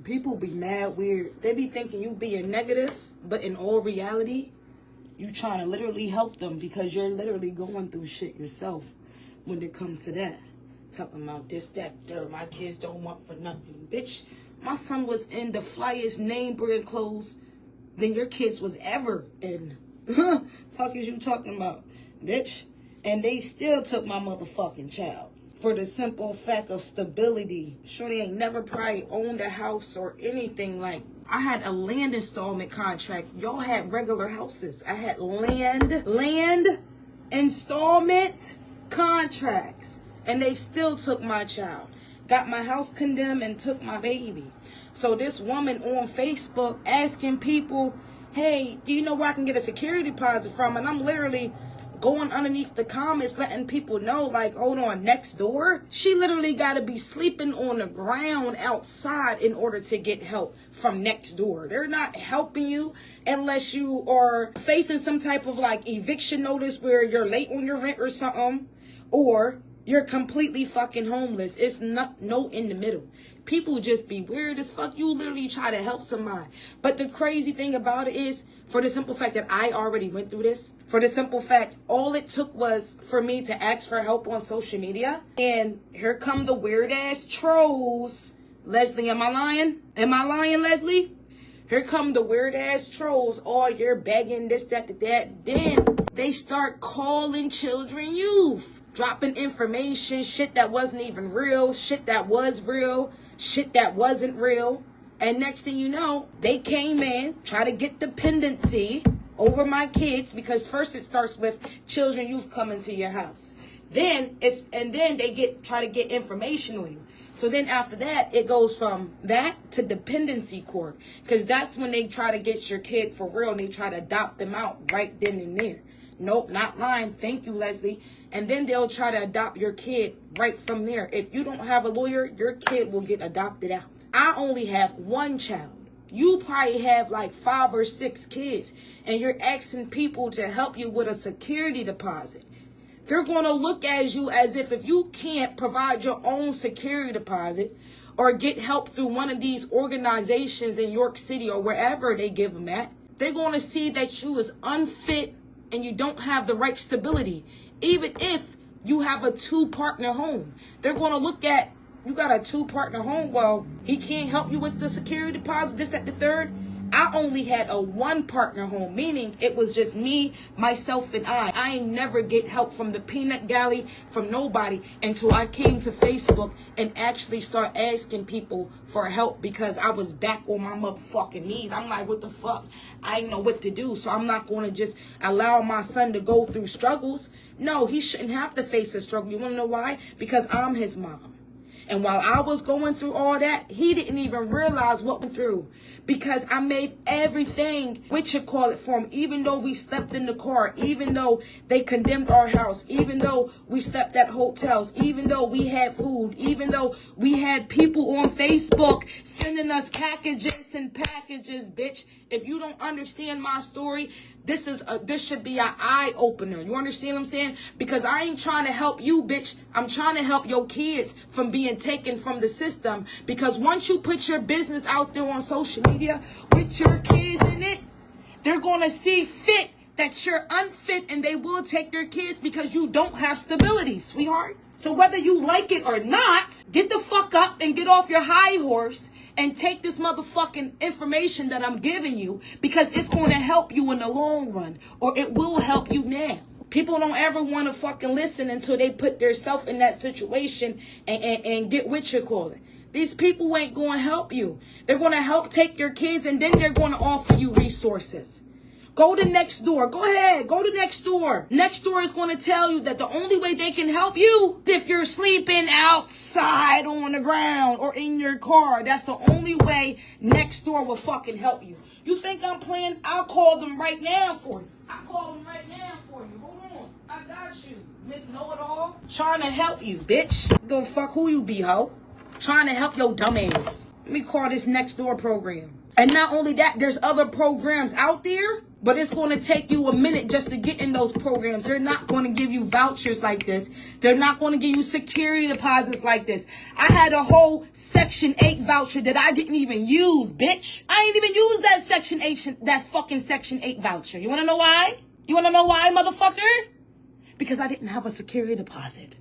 People be mad weird. They be thinking you being negative, but in all reality, you trying to literally help them because you're literally going through shit yourself when it comes to that. Talking about this, that, third. My kids don't want for nothing. Bitch, my son was in the flyest name brand clothes than your kids was ever in. Fuck is you talking about, bitch? And they still took my motherfucking child. For the simple fact of stability. Shorty ain't never probably owned a house or anything. Like, I had a land installment contract. Y'all had regular houses. I had land installment contracts. And they still took my child. Got my house condemned and took my baby. So this woman on Facebook asking people, hey, do you know where I can get a security deposit from? And I'm literally going underneath the comments letting people know, like, hold on, next door? She literally got to be sleeping on the ground outside in order to get help from next door. They're not helping you unless you are facing some type of like eviction notice where you're late on your rent or something, or you're completely fucking homeless. It's not no in the middle. People just be weird as fuck. You literally try to help somebody. But the crazy thing about it is, for the simple fact that I already went through this, for the simple fact, all it took was for me to ask for help on social media. And here come the weird ass trolls. Leslie, am I lying? Am I lying, Leslie? Here come the weird ass trolls. Oh, you're begging this, that, that. Then they start calling children youth. Dropping information, shit that wasn't even real, shit that was real, shit that wasn't real. And next thing you know, they came in, try to get dependency over my kids, because first it starts with children youth coming to your house. Then they try to get information on you. So then after that, it goes from that to dependency court, because that's when they try to get your kid for real and they try to adopt them out right then and there. Nope, not lying. Thank you, Leslie. And then they'll try to adopt your kid right from there. If you don't have a lawyer, your kid will get adopted out. I only have one child. You probably have like 5 or 6 kids, and you're asking people to help you with a security deposit. They're going to look at you as if you can't provide your own security deposit or get help through one of these organizations in York City or wherever they give them at, they're going to see that you is unfit and you don't have the right stability. Even if you have a 2-partner home, they're going to look at, you got a 2-partner home. Well, he can't help you with the security deposit, this, that, the third. I only had a 1-partner home, meaning it was just me, myself, and I. I ain't never get help from the peanut gallery, from nobody, until I came to Facebook and actually start asking people for help, because I was back on my motherfucking knees. I'm like, what the fuck? I didn't know what to do, so I'm not going to just allow my son to go through struggles. No, he shouldn't have to face a struggle. You want to know why? Because I'm his mom. And while I was going through all that, he didn't even realize what went through, because I made everything, for him. Even though we slept in the car, even though they condemned our house, even though we slept at hotels, even though we had food, even though we had people on Facebook sending us packages and packages, bitch. If you don't understand my story, this should be an eye opener. You understand what I'm saying? Because I ain't trying to help you, bitch. I'm trying to help your kids from being taken from the system. Because once you put your business out there on social media with your kids in it, they're going to see fit that you're unfit, and they will take your kids because you don't have stability, sweetheart. So whether you like it or not, get the fuck up and get off your high horse and take this motherfucking information that I'm giving you, because it's going to help you in the long run, or it will help you now. People don't ever want to fucking listen until they put themselves in that situation and get These people ain't going to help you. They're going to help take your kids, and then they're going to offer you resources. Go to Next Door. Go ahead. Go to Next Door. Next Door is going to tell you that the only way they can help you is if you're sleeping outside on the ground or in your car. That's the only way Next Door will fucking help you. You think I'm playing? I'll call them right now for you. I'll call them right now for you. Hold on. I got you. Miss Know-It-All. Trying to help you, bitch. Go fuck who you be, ho. Trying to help your dumb ass. Let me call this Next Door program. And not only that, there's other programs out there But it's going to take you a minute just to get in those programs. They're not going to give you vouchers like this. They're not going to give you security deposits like this. I had a whole Section 8 voucher that I didn't even use, bitch. I ain't even used that Section 8, that fucking Section 8 voucher. You want to know why? You want to know why, motherfucker? Because I didn't have a security deposit.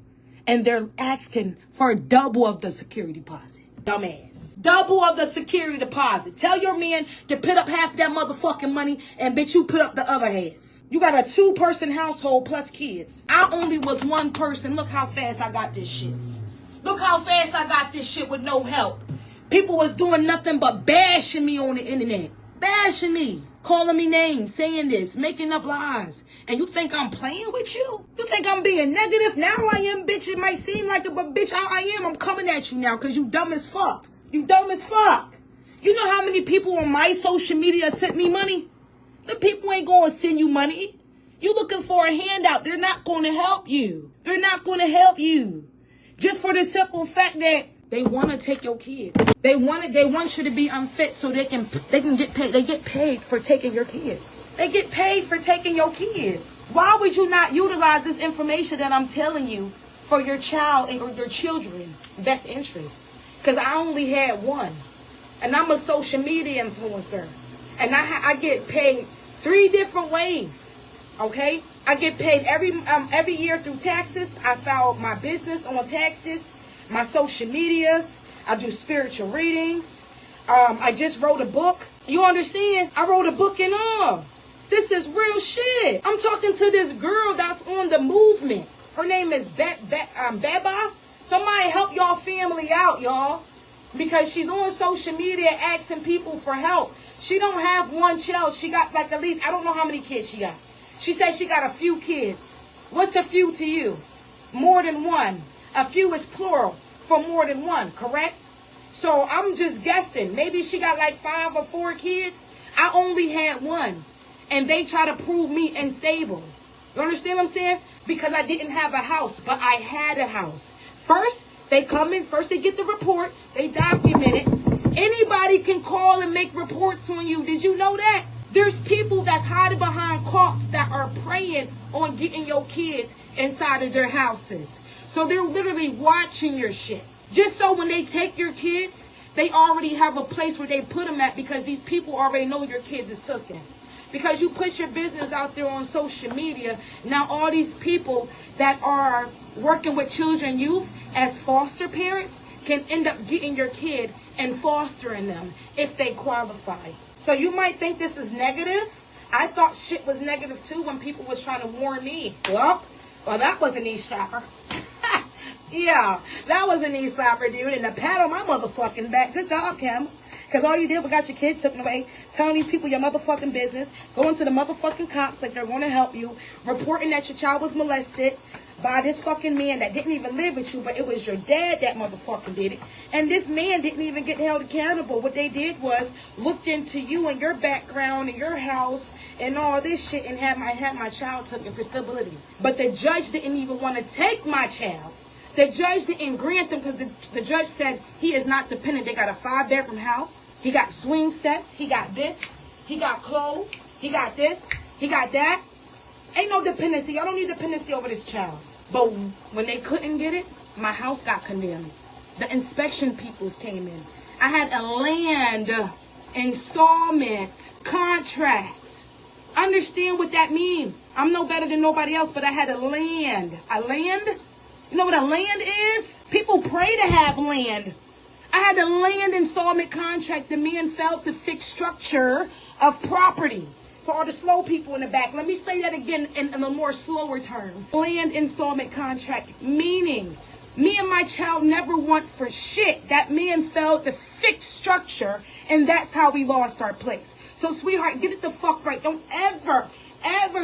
And they're asking for double of the security deposit. Dumbass. Double of the security deposit. Tell your man to put up half that motherfucking money and bitch, you put up the other half. You got a 2-person household plus kids. I only was 1 person. Look how fast I got this shit. Look how fast I got this shit with no help. People was doing nothing but bashing me on the internet. Bashing me. Calling me names, saying this, making up lies. And you think I'm playing with you? You think I'm being negative? Now I am, bitch. It might seem like it, but bitch, I am. I'm coming at you now because you dumb as fuck. You dumb as fuck. You know how many people on my social media sent me money? The people ain't going to send you money. You looking for a handout. They're not going to help you. They're not going to help you. Just for the simple fact that they want to take your kids. They want you to be unfit so they can get paid. They get paid for taking your kids. They get paid for taking your kids. Why would you not utilize this information that I'm telling you for your child and or your children best interest? Because I only had 1. And I'm a social media influencer. And I get paid 3 different ways. Okay? I get paid every year through taxes. I file my business on taxes. My social medias, I do spiritual readings. I just wrote a book. You understand? I wrote a book and all. This is real shit. I'm talking to this girl that's on the movement. Her name is Beba. Somebody help y'all family out, y'all. Because she's on social media asking people for help. She don't have 1 child. She got like at least, I don't know how many kids she got. She said she got a few kids. What's a few to you? More than 1. A few is plural for more than 1, correct? So I'm just guessing. Maybe she got like 5 or 4 kids. I only had 1. And they try to prove me unstable. You understand what I'm saying? Because I didn't have a house, but I had a house. First, they come in. First, they get the reports. They document it. Anybody can call and make reports on you. Did you know that? There's people that's hiding behind courts that are preying on getting your kids inside of their houses. So they're literally watching your shit. Just so when they take your kids, they already have a place where they put them at because these people already know your kids is taken. Because you put your business out there on social media, now all these people that are working with children and youth as foster parents can end up getting your kid and fostering them if they qualify. So you might think this is negative. I thought shit was negative too when people was trying to warn me. Well, that was a knee slapper. Yeah, that was a knee slapper, dude. And a pat on my motherfucking back. Good job, Kim. Because all you did was got your kids taken away, telling these people your motherfucking business, going to the motherfucking cops like they're going to help you, reporting that your child was molested by this fucking man that didn't even live with you, but it was your dad that motherfucking did it. And this man didn't even get held accountable. What they did was looked into you and your background and your house and all this shit and had my child taken for stability. But the judge didn't even want to take my child. The judge didn't grant them because the judge said he is not dependent. They got a 5-bedroom house. He got swing sets. He got this. He got clothes. He got this. He got that. Ain't no dependency. Y'all don't need dependency over this child. But when they couldn't get it, my house got condemned. The inspection peoples came in. I had a land installment contract. Understand what that means. I'm no better than nobody else, but I had a land. A land? You know what a land is? People pray to have land. I had a land installment contract. The man felt the fixed structure of property. For all the slow people in the back, let me say that again in a more slower term. Land installment contract, meaning me and my child never want for shit. That man felt the fixed structure, and that's how we lost our place. So, sweetheart, get it the fuck right. Don't ever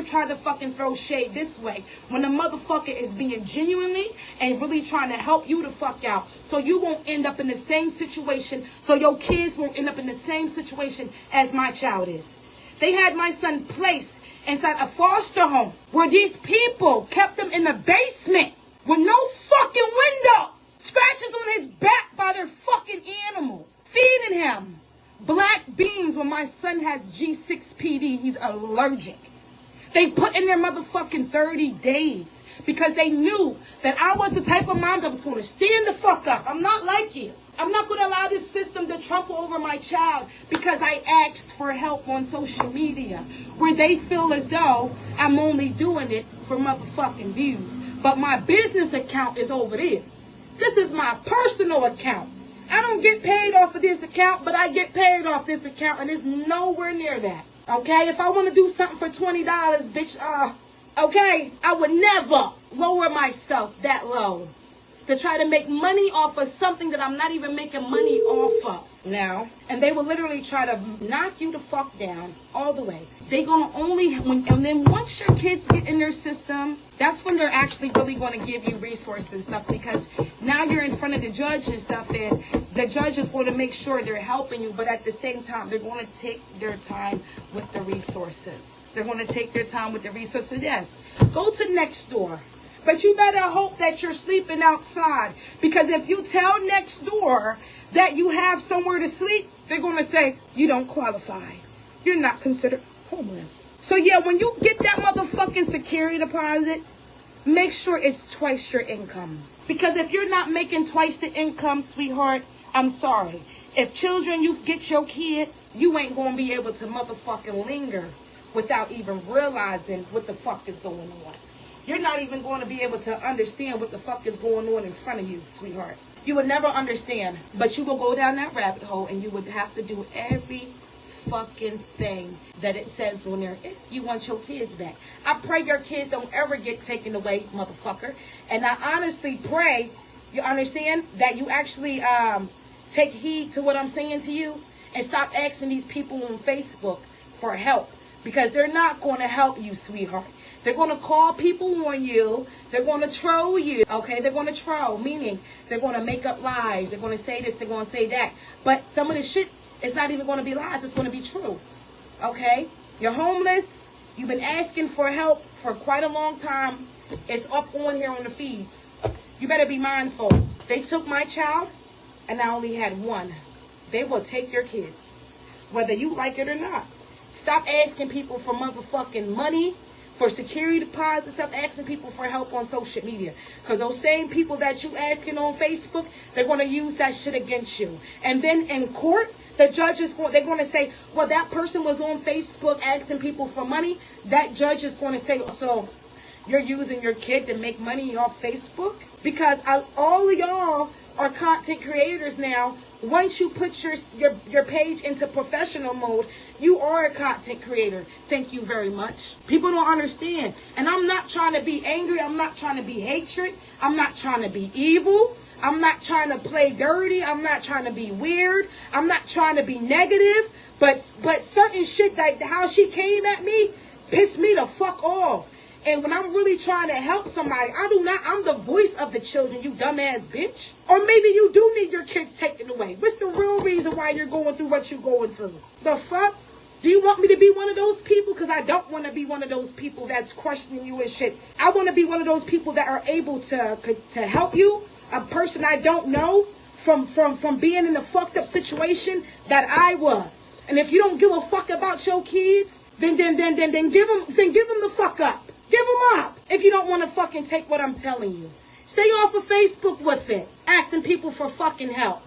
try to fucking throw shade this way when the motherfucker is being genuinely and really trying to help you the fuck out so you won't end up in the same situation, so your kids won't end up in the same situation as my child is. They had my son placed inside a foster home where these people kept him in the basement with no fucking windows, scratches on his back by their fucking animal, feeding him black beans happens when my son has G6PD. He's allergic. They put in their motherfucking 30 days because they knew that I was the type of mom that was going to stand the fuck up. I'm not like you. I'm not going to allow this system to trample over my child because I asked for help on social media where they feel as though I'm only doing it for motherfucking views. But my business account is over there. This is my personal account. I don't get paid off of this account, but I get paid off this account, and it's nowhere near that. Okay? If I want to do something for $20, bitch, okay, I would never lower myself that low to try to make money off of something that I'm not even making money off of now. And they will literally try to knock you the fuck down all the way. They gonna only, and then once your kids get in their system, that's when they're actually really going to give you resources and stuff, because now you're in front of the judge and stuff, and the judge is going to make sure they're helping you, but at the same time, they're going to take their time with the resources. They're going to take their time with the resources. Yes, go to Nextdoor. But you better hope that you're sleeping outside. Because if you tell Nextdoor that you have somewhere to sleep, they're going to say, you don't qualify. You're not considered homeless. So yeah, when you get that motherfucking security deposit, make sure it's twice your income. Because if you're not making twice the income, sweetheart, I'm sorry. If children, you get your kid, you ain't going to be able to motherfucking linger without even realizing what the fuck is going on. You're not even going to be able to understand what the fuck is going on in front of you, sweetheart. You would never understand, but you will go down that rabbit hole and you would have to do every fucking thing that it says on there if you want your kids back. I pray your kids don't ever get taken away, motherfucker. And I honestly pray, you understand, that you actually take heed to what I'm saying to you and stop asking these people on Facebook for help, because they're not going to help you, sweetheart. They're going to call people on you. They're going to troll you. Okay, they're going to troll, meaning they're going to make up lies. They're going to say this, they're going to say that. But some of this shit is not even going to be lies. It's going to be true. Okay? You're homeless. You've been asking for help for quite a long time. It's up on here on the feeds. You better be mindful. They took my child, and I only had one. They will take your kids, whether you like it or not. Stop asking people for motherfucking money, for security deposits. Stop asking people for help on social media. Because those same people that you asking on Facebook, they're going to use that shit against you. And then in court, the judge is going, they're going to say, well, that person was on Facebook asking people for money. That judge is going to say, so you're using your kid to make money off Facebook? Because all of y'all are content creators now. Once you put your page into professional mode, you are a content creator. Thank you very much. People don't understand. And I'm not trying to be angry. I'm not trying to be hatred. I'm not trying to be evil. I'm not trying to play dirty. I'm not trying to be weird. I'm not trying to be negative. But certain shit, like how she came at me, pissed me the fuck off. And when I'm really trying to help somebody, I'm the voice of the children, you dumbass bitch. Or maybe you do need your kids taken away. What's the real reason why you're going through what you're going through? The fuck? Do you want me to be one of those people? Because I don't want to be one of those people that's questioning you and shit. I want to be one of those people that are able to help you. A person I don't know from being in a fucked up situation that I was. And if you don't give a fuck about your kids, then give them the fuck up. Give them up if you don't want to fucking take what I'm telling you. Stay off of Facebook with it, asking people for fucking help.